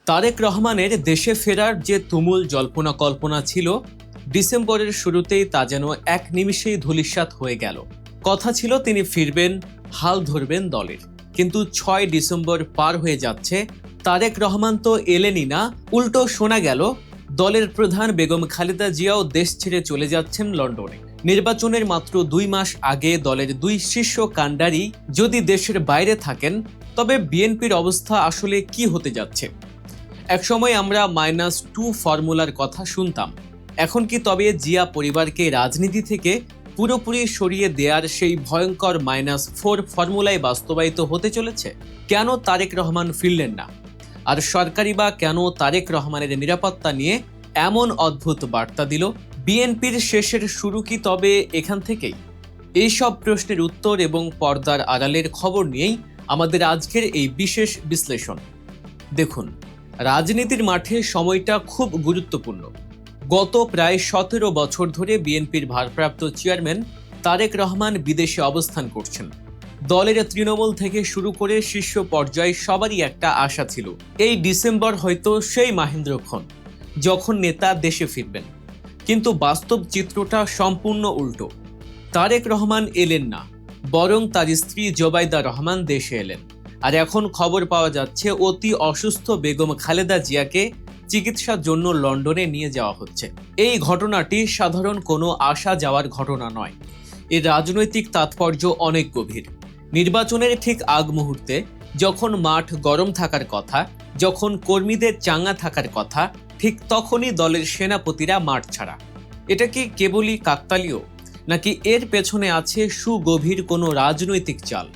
তারেক রহমানের দেশে ফেরার যে তুমুল জল্পনা কল্পনা ছিল, ডিসেম্বরের শুরুতেই তা যেন এক নিমিষেই ধূলিসাৎ হয়ে গেল। কথা ছিল তিনি ফিরবেন, হাল ধরবেন দলের। কিন্তু ৬ ডিসেম্বর পার হয়ে যাচ্ছে, তারেক রহমান তো এলেনই না, উল্টো শোনা গেল দলের প্রধান বেগম খালেদা জিয়াও দেশ ছেড়ে চলে যাচ্ছেন লন্ডনে। নির্বাচনের মাত্র ২ মাস আগে দলের ২ শীর্ষ কাণ্ডারি যদি দেশের বাইরে থাকেন, তবে বিএনপির অবস্থা আসলে কি হতে যাচ্ছে? একসময় আমরা -2 ফর্মুলার কথা শুনতাম। এখন কি তবে জিয়া পরিবারকে রাজনীতি থেকে পুরোপুরি সরিয়ে দেওয়ার সেই ভয়ঙ্কর -4 ফর্মুলায় বাস্তবায়িত হতে চলেছে? কেন তারেক রহমান ফিরলেন না? আর সরকারি বা কেন তারেক রহমানের নিরাপত্তা নিয়ে এমন অদ্ভুত বার্তা দিল? বিএনপির শেষের শুরু কি তবে এখান থেকেই? এইসব প্রশ্নের উত্তর এবং পর্দার আড়ালের খবর নিয়েই আমাদের আজকের এই বিশেষ বিশ্লেষণ। দেখুন, রাজনীতির মাঠে সময়টা খুব গুরুত্বপূর্ণ। গত প্রায় ১৭ বছর ধরে বিএনপির ভারপ্রাপ্ত চেয়ারম্যান তারেক রহমান বিদেশে অবস্থান করছেন। দলের তৃণমূল থেকে শুরু করে শীর্ষ পর্যায়ে সবারই একটা আশা ছিল, এই ডিসেম্বর হয়তো সেই মাহেন্দ্রক্ষণ যখন নেতা দেশে ফিরবেন। কিন্তু বাস্তব চিত্রটা সম্পূর্ণ উল্টো। তারেক রহমান এলেন না, বরং তার স্ত্রী জোবাইদা রহমান দেশে এলেন। আর এখন খবর পাওয়া যাচ্ছে অতি অসুস্থ বেগম খালেদা জিয়াকে চিকিৎসার জন্য লন্ডনে নিয়ে যাওয়া হচ্ছে। এই ঘটনাটি সাধারণ কোনো আসা যাওয়ার ঘটনা নয়, এর রাজনৈতিক তাৎপর্য অনেক গভীর। নির্বাচনের ঠিক আগ মুহূর্তে, যখন মাঠ গরম থাকার কথা, যখন কর্মীদের চাঙ্গা থাকার কথা, ঠিক তখনই দলের সেনাপতিরা মাঠ ছাড়া। এটা কি কেবলই কাকতালীয়, নাকি এর পেছনে আছে সুগভীর কোনো রাজনৈতিক চাল?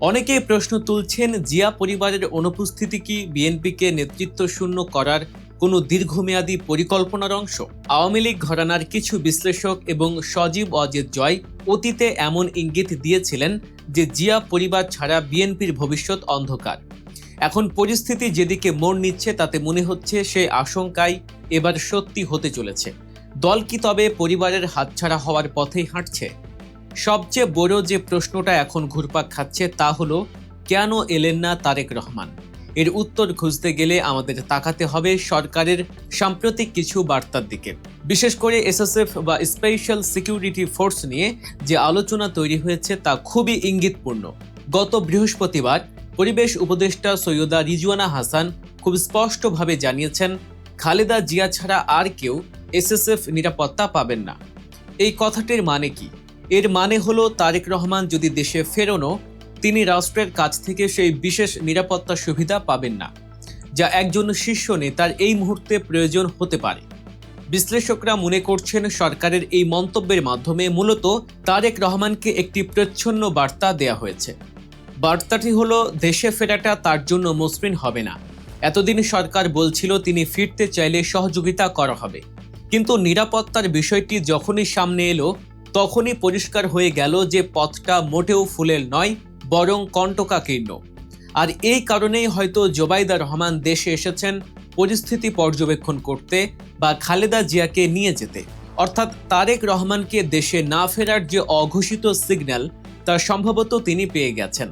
অনেকেই প্রশ্ন তুলছেন, জিয়া পরিবারের অনুপস্থিতি কি বিএনপিকে নেতৃত্ব শূন্য করার কোনো দীর্ঘমেয়াদী পরিকল্পনার অংশ? আওয়ামী লীগ ঘরানার কিছু বিশ্লেষক এবং সজীব অজিত জয় অতীতে এমন ইঙ্গিত দিয়েছিলেন যে জিয়া পরিবার ছাড়া বিএনপির ভবিষ্যৎ অন্ধকার। এখন পরিস্থিতি যেদিকে মোড় নিচ্ছে, তাতে মনে হচ্ছে সেই আশঙ্কাই এবার সত্যি হতে চলেছে। দল কি তবে পরিবারের হাতছাড়া হওয়ার পথেই হাঁটছে? সবচেয়ে বড় যে প্রশ্নটা এখন ঘুরপাক খাচ্ছে তা হলো, কেন এলেন না তারেক রহমান? এর উত্তর খুঁজতে গেলে আমাদের তাকাতে হবে সরকারের সাম্প্রতিক কিছু বার্তার দিকে। বিশেষ করে এসএসএফ বা স্পেশাল সিকিউরিটি ফোর্স নিয়ে যে আলোচনা তৈরি হয়েছে তা খুবই ইঙ্গিতপূর্ণ। গত বৃহস্পতিবার পরিবেশ উপদেষ্টা সৈয়দা রিজওয়ানা হাসান খুব স্পষ্টভাবে জানিয়েছেন, খালেদা জিয়া ছাড়া আর কেউ এসএসএফ নিরাপত্তা পাবেন না। এই কথাটির মানে কি? এর মানে হলো, তারেক রহমান যদি দেশে ফেরেনও, তিনি রাষ্ট্রের কাছ থেকে সেই বিশেষ নিরাপত্তা সুবিধা পাবেন না, যা একজন শীর্ষ নেতার এই মুহূর্তে প্রয়োজন হতে পারে। বিশ্লেষকরা মনে করছেন, সরকারের এই মন্তব্যের মাধ্যমে মূলত তারেক রহমানকে একটি প্রচ্ছন্ন বার্তা দেয়া হয়েছে। বার্তাটি হলো, দেশে ফেরাটা তার জন্য মসৃণ হবে না। এতদিন সরকার বলছিল তিনি ফিরতে চাইলে সহযোগিতা করা হবে, কিন্তু নিরাপত্তার বিষয়টি যখনই সামনে এলো, তখনই পরিষ্কার হয়ে গেল যে পথটা মোটেও ফুলের নয়, বরং কণ্টকাকীর্ণ। আর এই কারণেই হয়তো জোবাইদা রহমান দেশে এসেছেন পরিস্থিতি পর্যবেক্ষণ করতে বা খালেদা জিয়াকে নিয়ে যেতে। অর্থাৎ তারেক রহমানকে দেশে না ফেরার যে অঘোষিত সিগন্যাল, তা সম্ভবত তিনি পেয়ে গেছেন।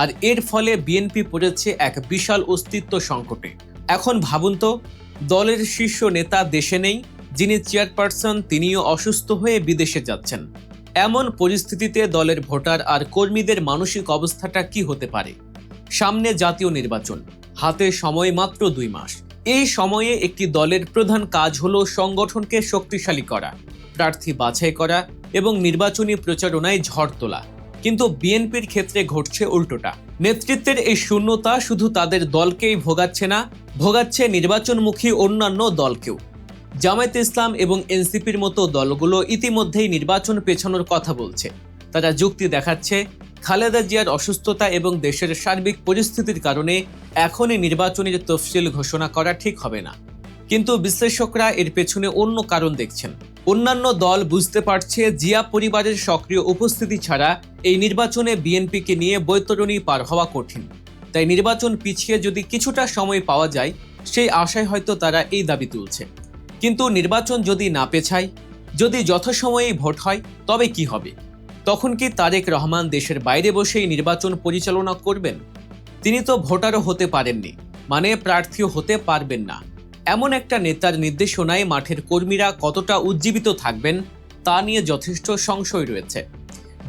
আর এর ফলে বিএনপি পড়েছে এক বিশাল অস্তিত্ব সংকটে। এখন ভাবুন তো, দলের শীর্ষ নেতা দেশে নেই, যিনি চেয়ারপারসন তিনিও অসুস্থ হয়ে বিদেশে যাচ্ছেন। এমন পরিস্থিতিতে দলের ভোটার আর কর্মীদের মানসিক অবস্থাটা কি হতে পারে? সামনে জাতীয় নির্বাচন, হাতে সময় মাত্র ২ মাস। এই সময়ে একটি দলের প্রধান কাজ হলো সংগঠনকে শক্তিশালী করা, প্রার্থী বাছাই করা এবং নির্বাচনী প্রচারণায় ঝড় তোলা। কিন্তু বিএনপির ক্ষেত্রে ঘটছে উল্টোটা। নেতৃত্বের এই শূন্যতা শুধু তাদের দলকেই ভোগাচ্ছে না, ভোগাচ্ছে নির্বাচনমুখী অন্যান্য দলকেও। জামায়াতে ইসলাম এবং এনসিপির মতো দলগুলো ইতিমধ্যেই নির্বাচন পেছানোর কথা বলছে। তারা যুক্তি দেখাচ্ছে, খালেদা জিয়ার অসুস্থতা এবং দেশের সার্বিক পরিস্থিতির কারণে এখনই নির্বাচনের তফসিল ঘোষণা করা ঠিক হবে না। কিন্তু বিশ্লেষকরা এর পেছনে অন্য কারণ দেখছেন। অন্যান্য দল বুঝতে পারছে, জিয়া পরিবারের সক্রিয় উপস্থিতি ছাড়া এই নির্বাচনে বিএনপিকে নিয়ে বৈতরণী পার হওয়া কঠিন। তাই নির্বাচন পিছিয়ে যদি কিছুটা সময় পাওয়া যায়, সেই আশায় হয়তো তারা এই দাবি তুলছে। কিন্তু নির্বাচন যদি না পেছায়, যদি যথাসময়েই ভোট হয়, তবে কি হবে? তখন কি তারেক রহমান দেশের বাইরে বসেই নির্বাচন পরিচালনা করবেন? তিনি তো ভোটারও হতে পারেননি, মানে প্রার্থীও হতে পারবেন না। এমন একটা নেতার নির্দেশনায় মাঠের কর্মীরা কতটা উজ্জীবিত থাকবেন তা নিয়ে যথেষ্ট সংশয় রয়েছে।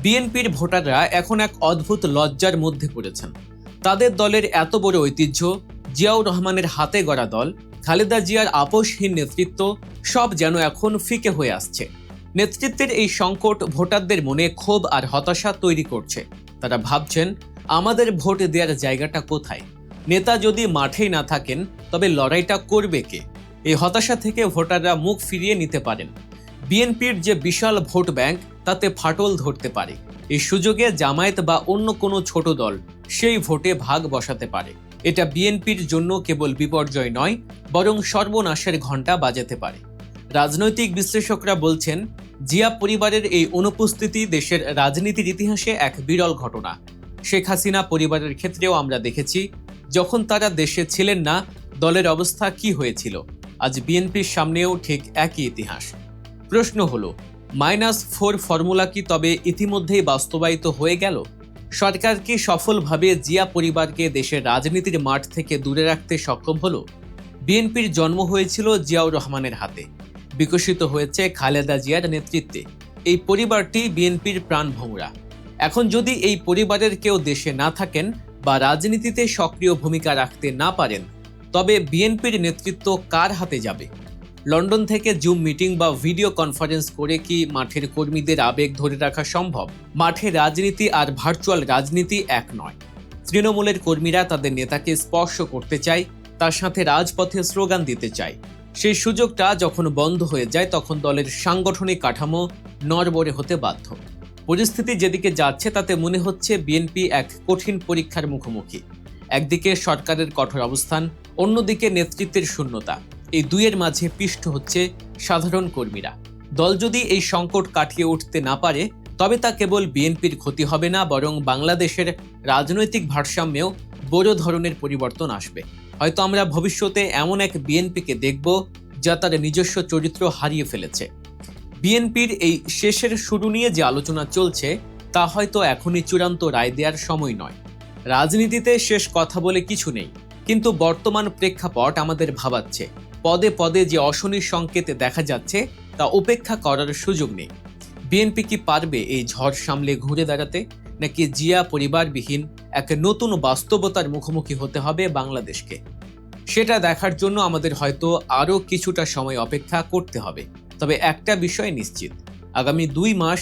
বিএনপির ভোটাররা এখন এক অদ্ভুত লজ্জার মধ্যে পড়েছেন। তাদের দলের এত বড় ঐতিহ্য, জিয়াউর রহমানের হাতে গড়া দল, খালেদা জিয়ার আপোষহীন নেতৃত্ব সব যেন এখন ফিকে হয়ে আসছে। নেতৃত্বের এই সংকট ভোটারদের মনে ক্ষোভ আর হতাশা তৈরি করছে। তারা ভাবছেন, আমাদের ভোট দেওয়ার জায়গাটা কোথায়? নেতা যদি মাঠেই না থাকেন তবে লড়াইটা করবে কে? এই হতাশা থেকে ভোটাররা মুখ ফিরিয়ে নিতে পারেন। বিএনপির যে বিশাল ভোট ব্যাংক তাতে ফাটল ধরতে পারে। এই সুযোগে জামায়াত বা অন্য কোনো ছোট দল সেই ভোটে ভাগ বসাতে পারে। এটা বিএনপির জন্য কেবল বিপর্যয় নয়, বরং সর্বনাশের ঘণ্টা বাজাতে পারে। রাজনৈতিক বিশ্লেষকরা বলছেন, জিয়া পরিবারের এই অনুপস্থিতি দেশের রাজনীতির ইতিহাসে এক বিরল ঘটনা। শেখ হাসিনা পরিবারের ক্ষেত্রেও আমরা দেখেছি, যখন তারা দেশে ছিলেন না দলের অবস্থা কি হয়েছিল। আজ বিএনপির সামনেও ঠিক একই ইতিহাস। প্রশ্ন হলো, -4 ফর্মুলা কি তবে ইতিমধ্যেই বাস্তবায়িত হয়ে গেল? সরকার কি সফলভাবে জিয়া পরিবারকে দেশের রাজনীতির মাঠ থেকে দূরে রাখতে সক্ষম হলো? বিএনপির জন্ম হয়েছিল জিয়াউর রহমানের হাতে, বিকশিত হয়েছে খালেদা জিয়ার নেতৃত্বে। এই পরিবারটি বিএনপির প্রাণভোমরা। এখন যদি এই পরিবারের কেউ দেশে না থাকেন বা রাজনীতিতে সক্রিয় ভূমিকা রাখতে না পারেন, তবে বিএনপির নেতৃত্ব কার হাতে যাবে? লন্ডন থেকে জুম মিটিং বা ভিডিও কনফারেন্স করে কি মাঠের কর্মীদের আবেগ ধরে রাখা সম্ভব? মাঠে রাজনীতি আর ভার্চুয়াল রাজনীতি এক নয়। তৃণমূলের কর্মীরা তাদের নেতাকে স্পর্শ করতে চায়, তার সাথে রাজপথে স্লোগান দিতে চায়। সেই সুযোগটা যখন বন্ধ হয়ে যায় তখন দলের সাংগঠনিক কাঠামো নড়বড়ে হতে বাধ্য। পরিস্থিতি যেদিকে যাচ্ছে তাতে মনে হচ্ছে বিএনপি এক কঠিন পরীক্ষার মুখোমুখি। একদিকে সরকারের কঠোর অবস্থান, অন্যদিকে নেতৃত্বের শূন্যতা। এই দুইয়ের মাঝে পিষ্ট হচ্ছে সাধারণ কর্মীরা। দল যদি এই সংকট কাটিয়ে উঠতে না পারে তবে তা কেবল বিএনপির ক্ষতি হবে না, বরং বাংলাদেশের রাজনৈতিক ভারসাম্যেও বড় ধরনের পরিবর্তন আসবে। হয়তো আমরা ভবিষ্যতে এমন এক বিএনপিকে দেখব যা তার নিজস্ব চরিত্র হারিয়ে ফেলেছে। বিএনপির এই শেষের শুরু নিয়ে যে আলোচনা চলছে তা হয়তো এখনই চূড়ান্ত রায় দেওয়ার সময় নয়। রাজনীতিতে শেষ কথা বলে কিছু নেই, কিন্তু বর্তমান প্রেক্ষাপট আমাদের ভাবাচ্ছে। পদে পদে যে অশনির সংকেত দেখা যাচ্ছে তা উপেক্ষা করার সুযোগ নেই। বিএনপি কি পারবে এই ঝড় সামলে ঘুরে দাঁড়াতে, নাকি জিয়া পরিবারবিহীন এক নতুন বাস্তবতার মুখোমুখি হতে হবে বাংলাদেশকে? সেটা দেখার জন্য আমাদের হয়তো আরও কিছুটা সময় অপেক্ষা করতে হবে। তবে একটা বিষয় নিশ্চিত, আগামী 2 মাস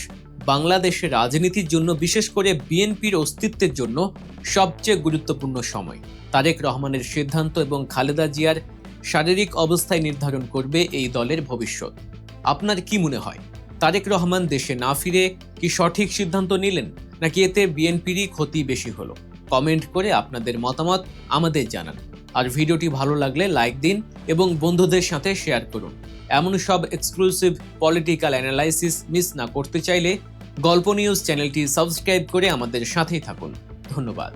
বাংলাদেশের রাজনীতির জন্য, বিশেষ করে বিএনপির অস্তিত্বের জন্য সবচেয়ে গুরুত্বপূর্ণ সময়। তারেক রহমানের সিদ্ধান্ত এবং খালেদা জিয়ার শারীরিক অবস্থায় নির্ধারণ করবে এই দলের ভবিষ্যৎ। আপনার কি মনে হয়, তারেক রহমান দেশে না ফিরে কি সঠিক সিদ্ধান্ত নিলেন, নাকি এতে বিএনপিরই ক্ষতি বেশি হলো? কমেন্ট করে আপনাদের মতামত আমাদের জানান। আর ভিডিওটি ভালো লাগলে লাইক দিন এবং বন্ধুদের সাথে শেয়ার করুন। এমন সব এক্সক্লুসিভ পলিটিক্যাল অ্যানালাইসিস মিস না করতে চাইলে গল্প নিউজ চ্যানেলটি সাবস্ক্রাইব করে আমাদের সাথেই থাকুন। ধন্যবাদ।